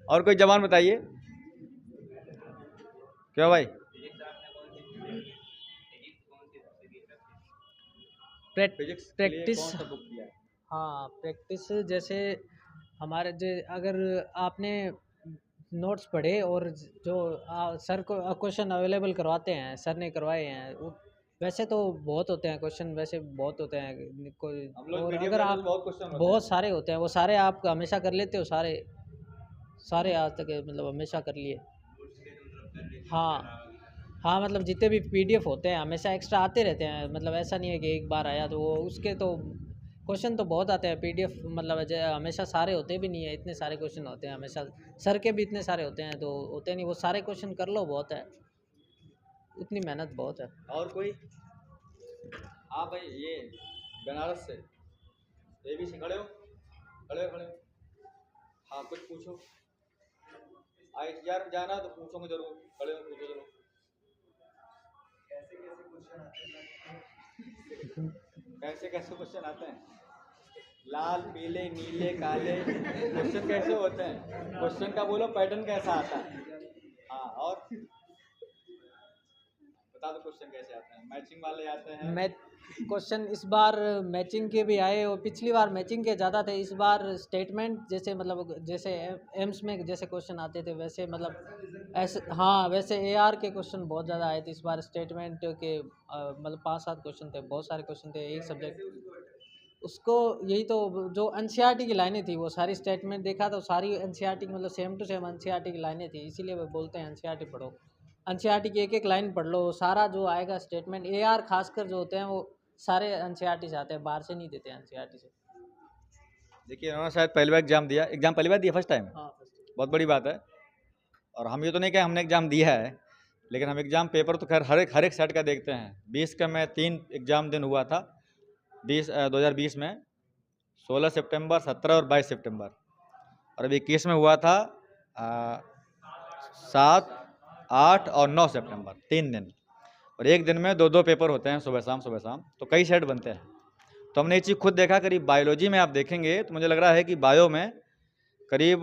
और कोई जवान बताइए, क्यों भाई? प्रैक्टिस, हाँ प्रैक्टिस जैसे हमारे अगर आपने नोट्स पढ़े और जो सर को क्वेश्चन अवेलेबल करवाते हैं, सर ने करवाए हैं, वैसे तो बहुत होते हैं क्वेश्चन, वैसे बहुत होते हैं कोई, और अगर आप बहुत सारे होते हैं, वो सारे आप हमेशा कर लेते हो, सारे आज तक मतलब हमेशा कर लिए। हाँ मतलब जितने भी पीडीएफ होते हैं हमेशा एक्स्ट्रा आते रहते हैं, मतलब ऐसा नहीं है कि एक बार आया तो वो उसके तो क्वेश्चन तो बहुत आते हैं पीडीएफ, मतलब हमेशा सारे होते भी नहीं है, इतने सारे क्वेश्चन होते हैं हमेशा, सर के भी इतने सारे होते हैं तो होते नहीं, वो सारे क्वेश्चन कर लो बहुत है, उतनी मेहनत बहुत है। और कोई? हाँ भाई, ये बनारस से एबीसी खड़े हो। हाँ कुछ पूछो, आईसीआर में जाना तो पूछोगे जरूर, खड़े हो पूछो जरूर। कैसे क्वेश्चन आते हैं? लाल, पीले, नीले, काले क्वेश्चन कैसे होते हैं? क्वेश्चन का बोलो पैटर्न कैसा आता है? हाँ, और बता दो क्वेश्चन कैसे आते हैं? मैचिंग वाले आते हैं? क्वेश्चन इस बार मैचिंग के भी आए, और पिछली बार मैचिंग के ज़्यादा थे, इस बार स्टेटमेंट जैसे, मतलब जैसे एम्स में जैसे क्वेश्चन आते थे वैसे, मतलब ऐसे, हाँ वैसे एआर के क्वेश्चन बहुत ज़्यादा आए थे इस बार, स्टेटमेंट के मतलब 5-7 क्वेश्चन थे, बहुत सारे क्वेश्चन थे एक सब्जेक्ट। उसको यही तो जो एनसीईआरटी की लाइनें थी वो सारी स्टेटमेंट देखा तो सारी एनसीईआरटी की, मतलब सेम टू सेम एनसीईआरटी की लाइनें थी, इसीलिए वो बोलते हैं एनसीईआरटी पढ़ो, एनसीईआरटी की एक लाइन पढ़ लो, सारा जो आएगा स्टेटमेंट, एआर खासकर जो होते हैं वो सारे एनसीईआरटी से आते हैं, बाहर से नहीं देते एनसीईआरटी से। देखिए उन्होंने शायद पहली बार एग्जाम पहली बार दिया, फर्स्ट टाइम? हाँ, बहुत बड़ी बात है। और हम ये तो नहीं कहें हमने एग्ज़ाम दिया है, लेकिन हम एग्ज़ाम पेपर तो खैर हर एक सेट का देखते हैं। 20 का मैं 3 एग्ज़ाम दिन हुआ था 2020 में, 16 सितंबर, 17 और 22 सितंबर, और अभी 21 में हुआ था 7, 8 और 9 सितंबर, 3 दिन, और एक दिन में 2-2 पेपर होते हैं, सुबह शाम, तो कई सेट बनते हैं। तो हमने ये चीज़ खुद देखा, करीब बायोलॉजी में आप देखेंगे तो मुझे लग रहा है कि बायो में करीब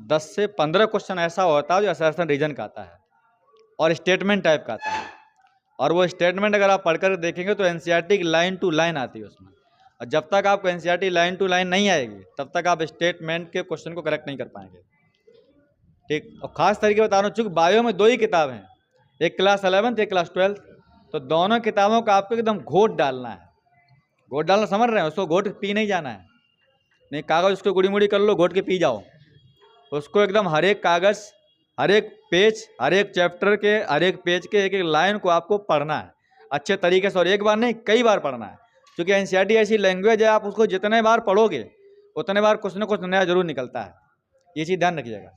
10 से 15 क्वेश्चन ऐसा होता है जो असर्शन रीजन का आता है और स्टेटमेंट टाइप का आता है, और वो स्टेटमेंट अगर आप पढ़कर देखेंगे तो एनसीईआरटी की लाइन टू लाइन आती है उसमें, और जब तक आपको एनसीईआरटी लाइन टू लाइन नहीं आएगी तब तक आप स्टेटमेंट के क्वेश्चन को करेक्ट नहीं कर पाएंगे। ठीक, और ख़ास तरीके बता रहा हूँ, चूँकि बायो में 2 ही किताब हैं, एक क्लास 11th एक क्लास 12th, तो दोनों किताबों का आपको एकदम घोट डालना है। घोट डालना समझ रहे हैं, उसको घोट पी नहीं जाना है, नहीं कागज़ उसको गुड़ी मुड़ी कर लो, घोट के पी जाओ। उसको एकदम हर एक कागज़, हर एक पेज, हर एक चैप्टर के हर एक पेज के एक एक लाइन को आपको पढ़ना है अच्छे तरीके से, और एक बार नहीं कई बार पढ़ना है। क्योंकि एनसीईआरटी ऐसी लैंग्वेज है, आप उसको जितने बार पढ़ोगे उतने बार कुछ ना कुछ नया जरूर निकलता है, ये चीज़ ध्यान रखिएगा।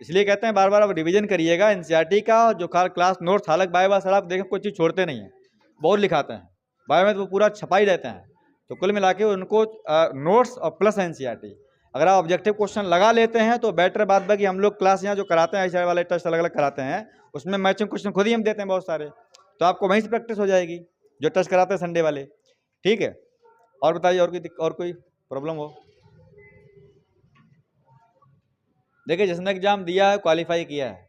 इसलिए कहते हैं बार बार आप रिवीजन करिएगा एनसीईआरटी का। जो क्लास नोट्स, हालांकि बायो सर आप देखें कोई चीज़ छोड़ते नहीं हैं, बहुत लिखाते हैं बायो में, तो वो पूरा छपाई रहते हैं। तो कुल मिला के उनको नोट्स और प्लस एनसीईआरटी, अगर आप ऑब्जेक्टिव क्वेश्चन लगा लेते हैं तो बेटर बात बाकी हम लोग क्लास यहाँ जो कराते हैं ऐसे वाले टेस्ट अलग अलग कराते हैं, उसमें मैचिंग क्वेश्चन खुद ही हम देते हैं बहुत सारे, तो आपको वहीं से प्रैक्टिस हो जाएगी जो टेस्ट कराते हैं संडे वाले। ठीक है, और बताइए और कोई प्रॉब्लम हो? देखिए जिसने एग्जाम दिया है, क्वालिफाई किया है,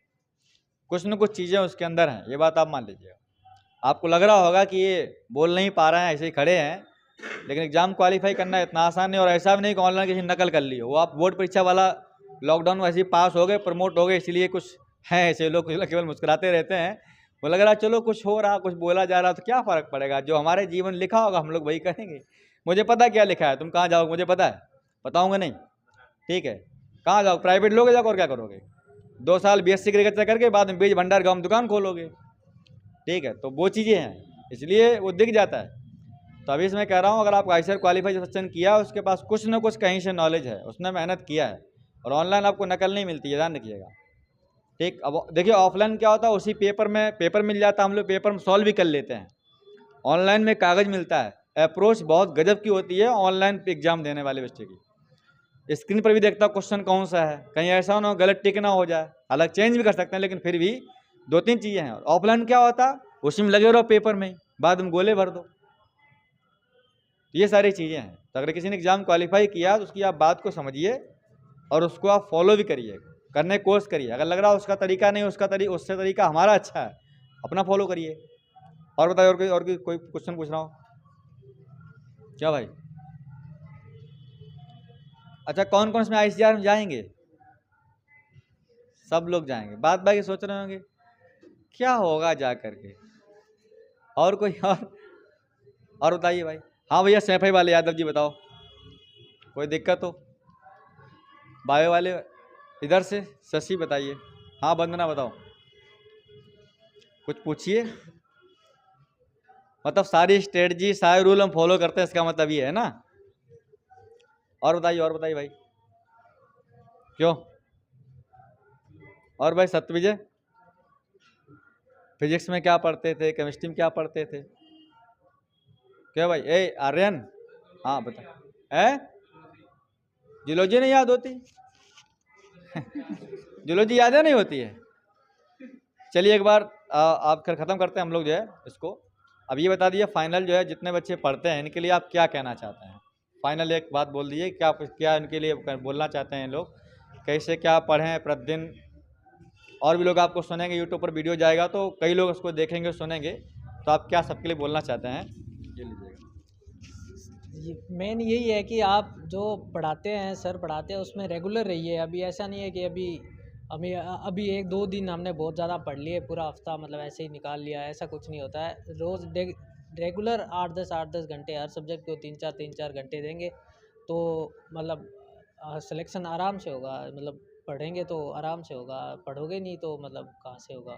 कुछ न कुछ चीज़ें उसके अंदर हैं, ये बात आप मान लीजिए। आपको लग रहा होगा कि ये बोल नहीं पा रहे हैं, ऐसे ही खड़े हैं, लेकिन एग्जाम क्वालिफाई करना इतना आसान नहीं। और ऐसा भी नहीं कि ऑनलाइन किसी नकल कर ली हो, वो आप बोर्ड परीक्षा वाला लॉकडाउन में ऐसे ही पास हो गए, प्रमोट हो गए, इसलिए कुछ हैं ऐसे लोग केवल मुस्कुराते रहते हैं। वो लग रहा चलो कुछ हो रहा, कुछ बोला जा रहा, तो क्या फ़र्क पड़ेगा, जो हमारे जीवन लिखा होगा हम लोग वही करेंगे। मुझे पता क्या लिखा है, तुम कहाँ जाओगे मुझे पता है, बताऊँगा नहीं। ठीक है, कहाँ जाओगे, प्राइवेट लोगे जाकर और क्या करोगे, 2 साल BSc एग्रीकल्चर करके बाद में बीज भंडार गाँव में दुकान खोलोगे। ठीक है, तो वो चीज़ें हैं, इसलिए वो दिख जाता है। तो अभी इसमें कह रहा हूँ, अगर आप ICAR क्वालिफाई सेक्शन किया, उसके पास कुछ ना कुछ कहीं से नॉलेज है, उसने मेहनत किया है, और ऑनलाइन आपको नकल नहीं मिलती है, ध्यान रखिएगा। ठीक, अब देखिए ऑफलाइन क्या होता है, उसी पेपर मिल जाता है, हम लोग पेपर में सॉल्व भी कर लेते हैं। ऑनलाइन में कागज़ मिलता है, अप्रोच बहुत गजब की होती है ऑनलाइन एग्जाम देने वाले बच्चे की। स्क्रीन पर भी देखता हूँ क्वेश्चन कौन सा है, कहीं ऐसा ना हो गलत टिक ना हो जाए, हालांकि चेंज भी कर सकते हैं, लेकिन फिर भी 2-3 चीज़ें हैं। ऑफलाइन क्या होता, उसी में लगे रहो पेपर में, बाद में गोले भर दो, ये सारी चीज़ें हैं। तो अगर किसी ने एग्ज़ाम क्वालिफाई किया तो उसकी आप बात को समझिए और उसको आप फॉलो भी करिए, करने की कोशिश करिए। अगर लग रहा है उसका तरीका नहीं, उससे तरीका हमारा अच्छा है, अपना फॉलो करिए। और बताइए, और कोई क्वेश्चन पूछ रहा हो क्या भाई? अच्छा, कौन कौन इसमें ICAR में जाएंगे? सब लोग जाएंगे, बात बाकी सोच रहे होंगे क्या होगा जा करके। और कोई और बताइए भाई। हाँ भैया, सैफई वाले यादव जी बताओ, कोई दिक्कत हो? बायो वाले इधर से शशि बताइए। हाँ वंदना बताओ, कुछ पूछिए। मतलब सारी स्ट्रेटजी सारे रूल हम फॉलो करते हैं, इसका मतलब ये है ना। और बताइए भाई, क्यों? और भाई सत्यविजय, फिजिक्स में क्या पढ़ते थे, केमिस्ट्री में क्या पढ़ते थे? क्या भाई? आर्यन, हाँ बता। जियोलॉजी नहीं याद होती? जियोलॉजी याद है नहीं होती है? चलिए एक बार आप ख़त्म करते हैं हम लोग जो है इसको। अब ये बता दिए फाइनल जो है जितने बच्चे पढ़ते हैं इनके लिए आप क्या कहना चाहते हैं? फाइनल एक बात बोल दीजिए, क्या इनके लिए बोलना चाहते हैं लोग, कैसे क्या पढ़ें प्रतिदिन। और भी लोग आपको सुनेंगे, यूट्यूब पर वीडियो जाएगा तो कई लोग उसको देखेंगे सुनेंगे, तो आप क्या सबके लिए बोलना चाहते हैं? ये लीजिएगा। मेन यही है कि आप जो पढ़ाते हैं, सर पढ़ाते हैं, उसमें रेगुलर रहिए। अभी ऐसा नहीं है कि अभी 1-2 दिन हमने बहुत ज़्यादा पढ़ लिए, पूरा हफ्ता मतलब ऐसे ही निकाल लिया, ऐसा कुछ नहीं होता है। रोज़ रेगुलर 8-10 घंटे हर सब्जेक्ट को 3-4 घंटे देंगे तो मतलब सिलेक्शन आराम से होगा। मतलब पढ़ेंगे तो आराम से होगा, पढ़ोगे नहीं तो मतलब कहाँ से होगा।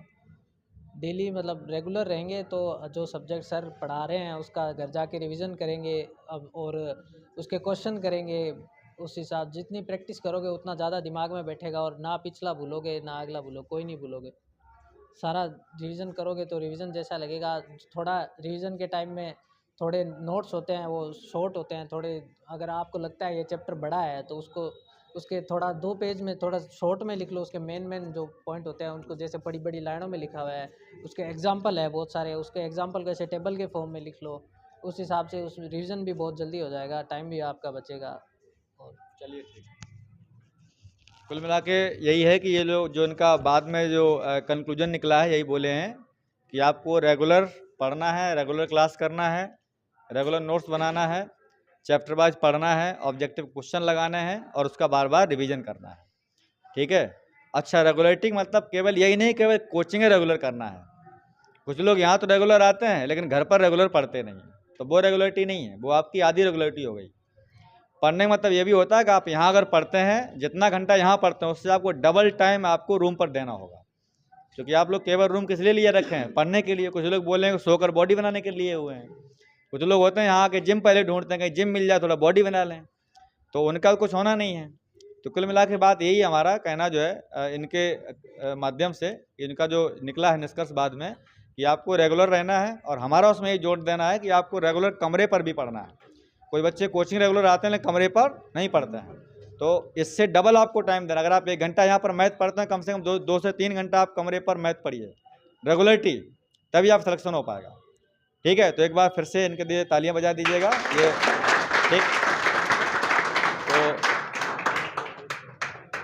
डेली मतलब रेगुलर रहेंगे तो जो सब्जेक्ट सर पढ़ा रहे हैं उसका घर जाके रिवीजन करेंगे अब, और उसके क्वेश्चन करेंगे। उस हिसाब जितनी प्रैक्टिस करोगे उतना ज़्यादा दिमाग में बैठेगा, और ना पिछला भूलोगे ना अगला भूलोगे, कोई नहीं भूलोगे। सारा रिवीजन करोगे तो रिवीजन जैसा लगेगा। थोड़ा रिवीजन के टाइम में थोड़े नोट्स होते हैं, वो शॉर्ट होते हैं थोड़े। अगर आपको लगता है ये चैप्टर बड़ा है तो उसके थोड़ा 2 पेज में थोड़ा शॉर्ट में लिख लो। उसके मेन जो पॉइंट होते हैं उनको जैसे बड़ी लाइनों में लिखा हुआ है, उसके एग्जांपल है बहुत सारे, उसके एग्जांपल कैसे टेबल के फॉर्म में लिख लो। उस हिसाब से उस रिवीजन भी बहुत जल्दी हो जाएगा, टाइम भी आपका बचेगा। और चलिए ठीक है, कुल मिला के यही है कि ये लोग जो इनका बाद में जो कंक्लूजन निकला है यही बोले हैं कि आपको रेगुलर पढ़ना है, रेगुलर क्लास करना है, रेगुलर नोट्स बनाना है, चैप्टर वाइज पढ़ना है, ऑब्जेक्टिव क्वेश्चन लगाने हैं और उसका बार बार रिवीजन करना है, ठीक है। अच्छा, रेगुलरिटी मतलब केवल यही नहीं, केवल कोचिंग रेगुलर करना है। कुछ लोग यहाँ तो रेगुलर आते हैं लेकिन घर पर रेगुलर पढ़ते नहीं, तो वो रेगुलरिटी नहीं है, वो आपकी आधी रेगुलरिटी हो गई। पढ़ने का मतलब ये भी होता है कि आप यहाँ अगर पढ़ते हैं, जितना घंटा यहाँ पढ़ते हैं उससे आपको डबल टाइम आपको रूम पर देना होगा, क्योंकि आप लोग केवल रूम किस लिए लिए रखे हैं? पढ़ने के लिए। कुछ लोग बोलेंगे सोकर बॉडी बनाने के लिए हुए हैं, कुछ लोग होते हैं यहाँ के जिम पहले ढूंढते हैं, कहीं जिम मिल जाए थोड़ा बॉडी बना लें, तो उनका कुछ होना नहीं है। तो कुल मिला के बात यही हमारा कहना जो है इनके माध्यम से इनका जो निकला है निष्कर्ष बाद में कि आपको रेगुलर रहना है, और हमारा उसमें ये जोर देना है कि आपको रेगुलर कमरे पर भी पढ़ना है। कोई बच्चे कोचिंग रेगुलर आते हैं लेकिन कमरे पर नहीं पढ़ते हैं, तो इससे डबल आपको टाइम देना। अगर आप 1 घंटा यहाँ पर मैथ पढ़ते हैं, कम से कम 2 से 3 घंटा आप कमरे पर मैथ पढ़िए रेगुलरिटी, तभी आप सिलेक्शन हो पाएगा, ठीक है। तो एक बार फिर से इनके लिए तालियां बजा दीजिएगा, ये ठीक। तो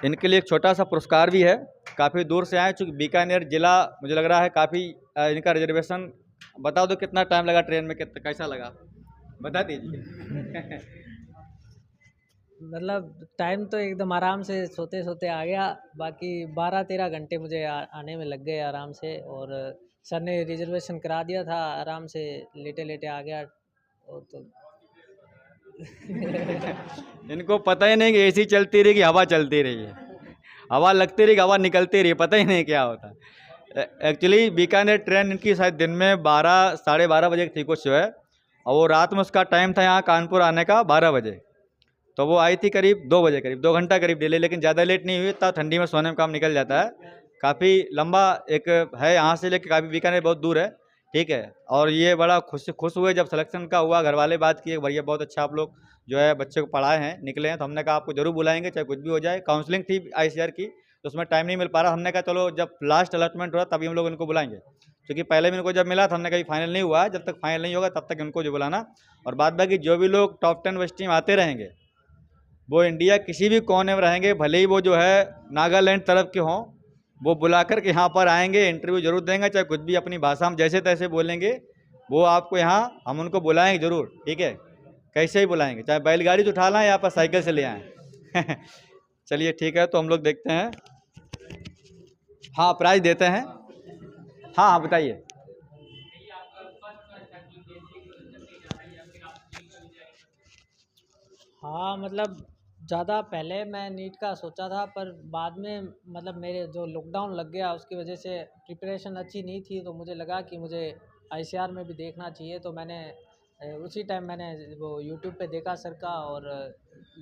इनके लिए एक छोटा सा पुरस्कार भी है, काफ़ी दूर से आए, चूँकि बीकानेर जिला मुझे लग रहा है काफ़ी इनका रिजर्वेशन। बता दो कितना टाइम लगा ट्रेन में, कितना कैसा लगा बता दीजिए। मतलब टाइम तो एकदम आराम से सोते सोते आ गया, बाकी 12-13 घंटे मुझे आने में लग गए आराम से, और सर ने रिजर्वेशन करा दिया था, आराम से लेटे लेटे आ गया। और तो इनको पता ही नहीं कि एसी चलती रही कि हवा चलती रही है, हवा लगती रही कि हवा निकलती रही, पता ही नहीं क्या होता। एक्चुअली बीकानेर ट्रेन इनकी शायद दिन में 12 साढ़े 12 बजे थी कुछ जो है, और वो रात में उसका टाइम था यहाँ कानपुर आने का 12 बजे, तो वो आई थी करीब 2 बजे, करीब 2 घंटा करीब डिले, लेकिन ज़्यादा लेट नहीं हुई, इतना ठंडी में सोने में काम निकल जाता है। काफ़ी लंबा एक है, यहाँ से लेकर काफ़ी बीकानेर बहुत दूर है, ठीक है। और ये बड़ा खुश हुए जब सिलेक्शन का हुआ, घर वाले बात किए भैया बहुत अच्छा आप लोग जो है बच्चे को पढ़ाए हैं, निकले हैं, तो हमने कहा आपको जरूर बुलाएंगे चाहे कुछ भी हो जाए। काउंसलिंग थी ICR की, तो उसमें टाइम नहीं मिल पा रहा, हमने कहा चलो जब लास्ट अलॉटमेंट हुआ तभी हम लोग इनको बुलाएंगे, क्योंकि पहले भी इनको जब मिला था हमने कभी फाइनल नहीं हुआ, जब तक फाइनल नहीं होगा तब तक इनको जो बुलाना। और बाद बाकी जो भी लोग टॉप 10 वेस्ट टीम आते रहेंगे वो इंडिया किसी भी कोने में रहेंगे, भले ही वो जो है नागालैंड तरफ के हों, वो बुला कर के यहाँ पर आएंगे, इंटरव्यू जरूर देंगे, चाहे कुछ भी अपनी भाषा में जैसे तैसे बोलेंगे, वो आपको यहाँ हम उनको बुलाएंगे जरूर, ठीक है, कैसे ही बुलाएंगे, चाहे बैलगाड़ी से उठा लाएं या पर साइकिल से ले आएँ। चलिए ठीक है, तो हम लोग देखते हैं। हाँ प्राइज देते हैं, हाँ हाँ बताइए। हाँ मतलब ज़्यादा पहले मैं नीट का सोचा था, पर बाद में मतलब मेरे जो लॉकडाउन लग गया उसकी वजह से प्रिपरेशन अच्छी नहीं थी, तो मुझे लगा कि मुझे ICR में भी देखना चाहिए। तो मैंने उसी टाइम मैंने वो यूट्यूब पे देखा सर का, और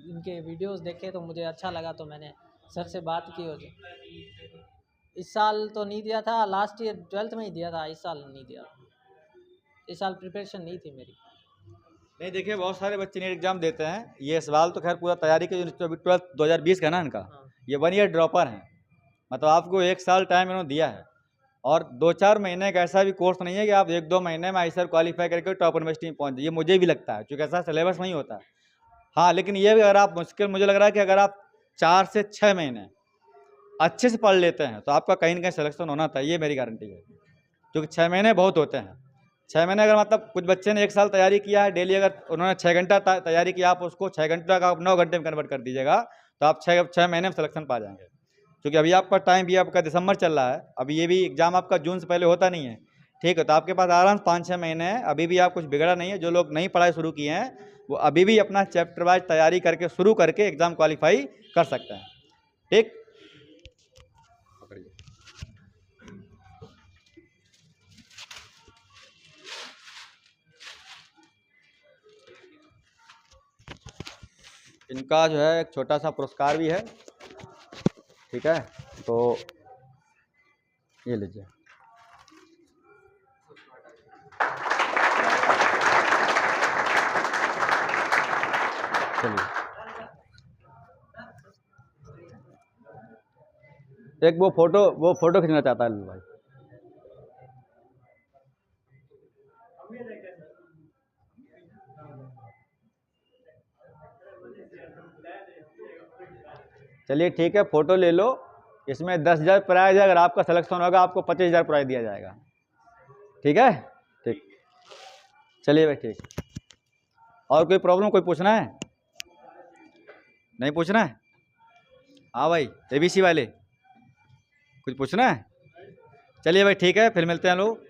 इनके वीडियोस देखे तो मुझे अच्छा लगा, तो मैंने सर से बात की। और इस साल तो नहीं दिया था, लास्ट ईयर 12th में ही दिया था, इस साल नहीं दिया, इस साल प्रिपरेशन नहीं थी मेरी। नहीं देखिए, बहुत सारे बच्चे नीट एग्जाम देते हैं, ये सवाल तो खैर पूरा तैयारी के जो अभी 12th 2020 का ना इनका, ये 1 ईयर ड्रॉपर हैं, मतलब आपको 1 साल टाइम इन्होंने दिया है, और 2-4 महीने का ऐसा भी कोर्स नहीं है कि आप 1-2 महीने में ICR क्वालिफाई करके टॉप यूनिवर्सिटी में पहुँच जाइए। मुझे भी लगता है क्योंकि ऐसा सिलेबस नहीं होता। हाँ लेकिन ये भी अगर आप मुश्किल, मुझे लग रहा है कि अगर आप 4 से 6 महीने अच्छे से पढ़ लेते हैं तो आपका कहीं ना कहीं सिलेक्शन होना था, ये मेरी गारंटी है, क्योंकि 6 महीने बहुत होते हैं। 6 महीने अगर मतलब कुछ बच्चे ने 1 साल तैयारी किया है, डेली अगर उन्होंने 6 घंटा तैयारी किया, आप उसको 6 घंटे का आप 9 घंटे में कन्वर्ट कर दीजिएगा, तो आप 6 महीने में सिलेक्शन पा जाएंगे। क्योंकि अभी आपका टाइम भी आपका दिसंबर चल रहा है, अभी ये भी एग्जाम आपका जून से पहले होता नहीं है, ठीक है, तो आपके पास आराम से 5-6 महीने हैं, अभी भी आप कुछ बिगड़ा नहीं है। जो लोग नई पढ़ाई शुरू किए हैं वो अभी भी अपना चैप्टर वाइज तैयारी करके शुरू करके एग्जाम क्वालिफाई कर सकते हैं, ठीक। इनका जो है एक छोटा सा पुरस्कार भी है, ठीक है, तो ये लीजिए। चलिए एक वो फोटो खींचना चाहता है भाई। चलिए ठीक है, फोटो ले लो, इसमें 10,000 प्राइज है, अगर आपका सिलेक्शन होगा आपको 25,000 प्राइज दिया जाएगा, ठीक है, ठीक। चलिए भाई ठीक। और कोई प्रॉब्लम, कोई पूछना है? नहीं पूछना है? हाँ भाई, ABC वाले कुछ पूछना है? चलिए भाई ठीक है, फिर मिलते हैं लोग।